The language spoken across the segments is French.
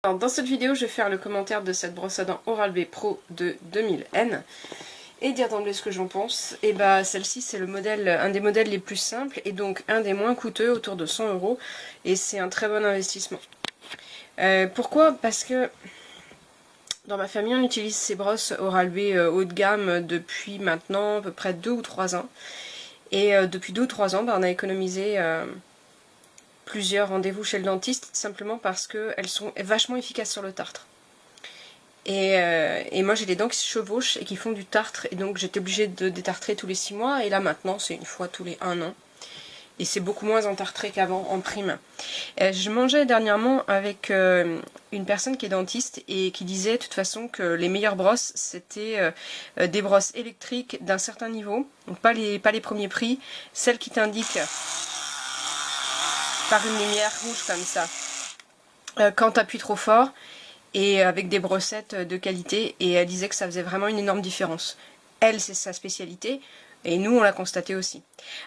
Alors, dans cette vidéo, je vais faire le commentaire de cette brosse à dents Oral-B Pro de 2000N et dire d'emblée ce que j'en pense. Et bah celle-ci c'est le modèle, un des modèles les plus simples et donc un des moins coûteux, autour de 100 €, et c'est un très bon investissement. Pourquoi? Parce que dans ma famille on utilise ces brosses Oral-B haut de gamme depuis maintenant à peu près 2 ou 3 ans. Et depuis 2 ou 3 ans, on a économisé plusieurs rendez-vous chez le dentiste simplement parce qu'elles sont vachement efficaces sur le tartre. Et moi j'ai des dents qui se chevauchent et qui font du tartre, et donc j'étais obligée de détartrer tous les 6 mois, et là maintenant c'est une fois tous les 1 an. Et c'est beaucoup moins entartré qu'avant en prime. Je mangeais dernièrement avec une personne qui est dentiste et qui disait de toute façon que les meilleures brosses c'était des brosses électriques d'un certain niveau, donc pas les premiers prix, celles qui t'indiquent par une lumière rouge comme ça quand t'appuies trop fort, et avec des brossettes de qualité, et elle disait que ça faisait vraiment une énorme différence. Elle, c'est sa spécialité, et nous on l'a constaté aussi.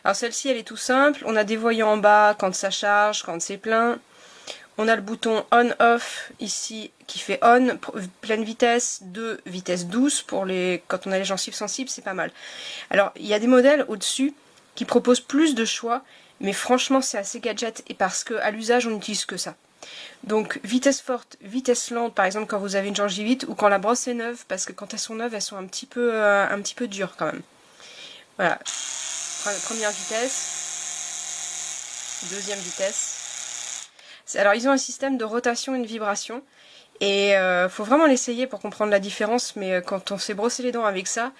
Alors celle-ci elle est tout simple, on a des voyants en bas quand ça charge, quand c'est plein. On a le bouton on-off ici qui fait on, pleine vitesse, 2, vitesse douce, pour quand on a les gencives sensibles, c'est pas mal. Alors il y a des modèles au-dessus qui proposent plus de choix, mais franchement c'est assez gadget, et parce qu'à l'usage on n'utilise que ça. Donc vitesse forte, vitesse lente, par exemple quand vous avez une gingivite ou quand la brosse est neuve, parce que quand elles sont neuves elles sont un petit peu dures quand même. Voilà, première vitesse, deuxième vitesse. Alors ils ont un système de rotation et de vibration, et faut vraiment l'essayer pour comprendre la différence, mais quand on s'est brossé les dents avec ça,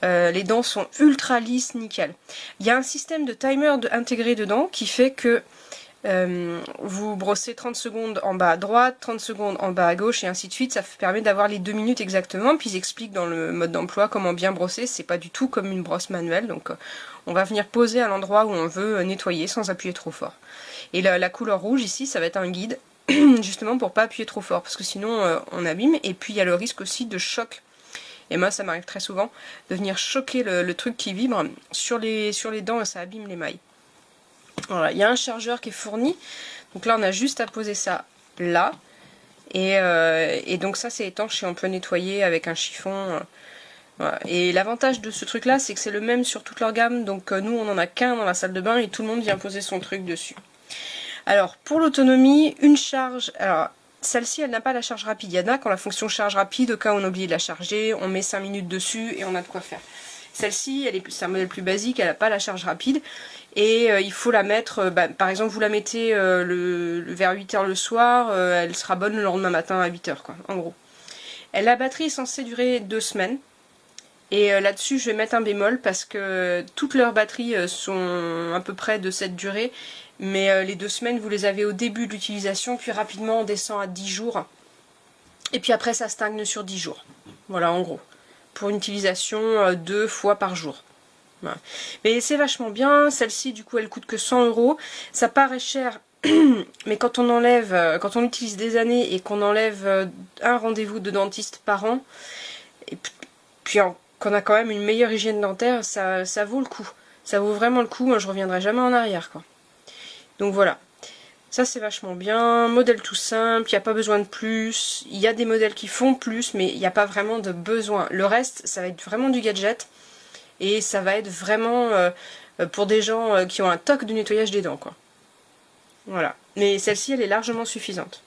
les dents sont ultra lisses, nickel. Il y a un système de timer intégré dedans qui fait que vous brossez 30 secondes en bas à droite, 30 secondes en bas à gauche, et ainsi de suite. Ça permet d'avoir les 2 minutes exactement. Puis ils expliquent dans le mode d'emploi comment bien brosser. C'est pas du tout comme une brosse manuelle, donc on va venir poser à l'endroit où on veut nettoyer sans appuyer trop fort. Et la couleur rouge ici, ça va être un guide justement pour pas appuyer trop fort, parce que sinon on abîme. Et puis il y a le risque aussi de choc. Et moi ça m'arrive très souvent de venir choquer le truc qui vibre sur les dents, et ça abîme les mailles. Voilà, il y a un chargeur qui est fourni, donc là on a juste à poser ça là, et donc ça c'est étanche et on peut nettoyer avec un chiffon. Voilà. Et l'avantage de ce truc là, c'est que c'est le même sur toute leur gamme, donc nous on en a qu'un dans la salle de bain et tout le monde vient poser son truc dessus. Alors pour l'autonomie, une charge, alors celle-ci elle n'a pas la charge rapide, il y en a quand la fonction charge rapide, au cas où on oublie de la charger, on met 5 minutes dessus et on a de quoi faire. Celle-ci, c'est un modèle plus basique, elle n'a pas la charge rapide, et il faut la mettre, par exemple vous la mettez vers 8 h le soir, elle sera bonne le lendemain matin à 8 h quoi, en gros. La batterie est censée durer 2 semaines, et là-dessus je vais mettre un bémol, parce que toutes leurs batteries sont à peu près de cette durée, mais les 2 semaines vous les avez au début de l'utilisation, puis rapidement on descend à 10 jours, et puis après ça stagne sur 10 jours, voilà en gros. Pour une utilisation 2 fois par jour. Voilà. Mais c'est vachement bien. Celle-ci du coup elle coûte que 100 €. Ça paraît cher, mais quand on enlève, quand on l'utilise des années et qu'on enlève un rendez-vous de dentiste par an, et puis qu'on a quand même une meilleure hygiène dentaire, ça vaut le coup. Ça vaut vraiment le coup. Moi je reviendrai jamais en arrière quoi. Donc voilà. Ça c'est vachement bien, modèle tout simple, il n'y a pas besoin de plus. Il y a des modèles qui font plus, mais il n'y a pas vraiment de besoin. Le reste, ça va être vraiment du gadget, et ça va être vraiment pour des gens qui ont un toc de nettoyage des dents, quoi. Voilà. Mais celle-ci, elle est largement suffisante.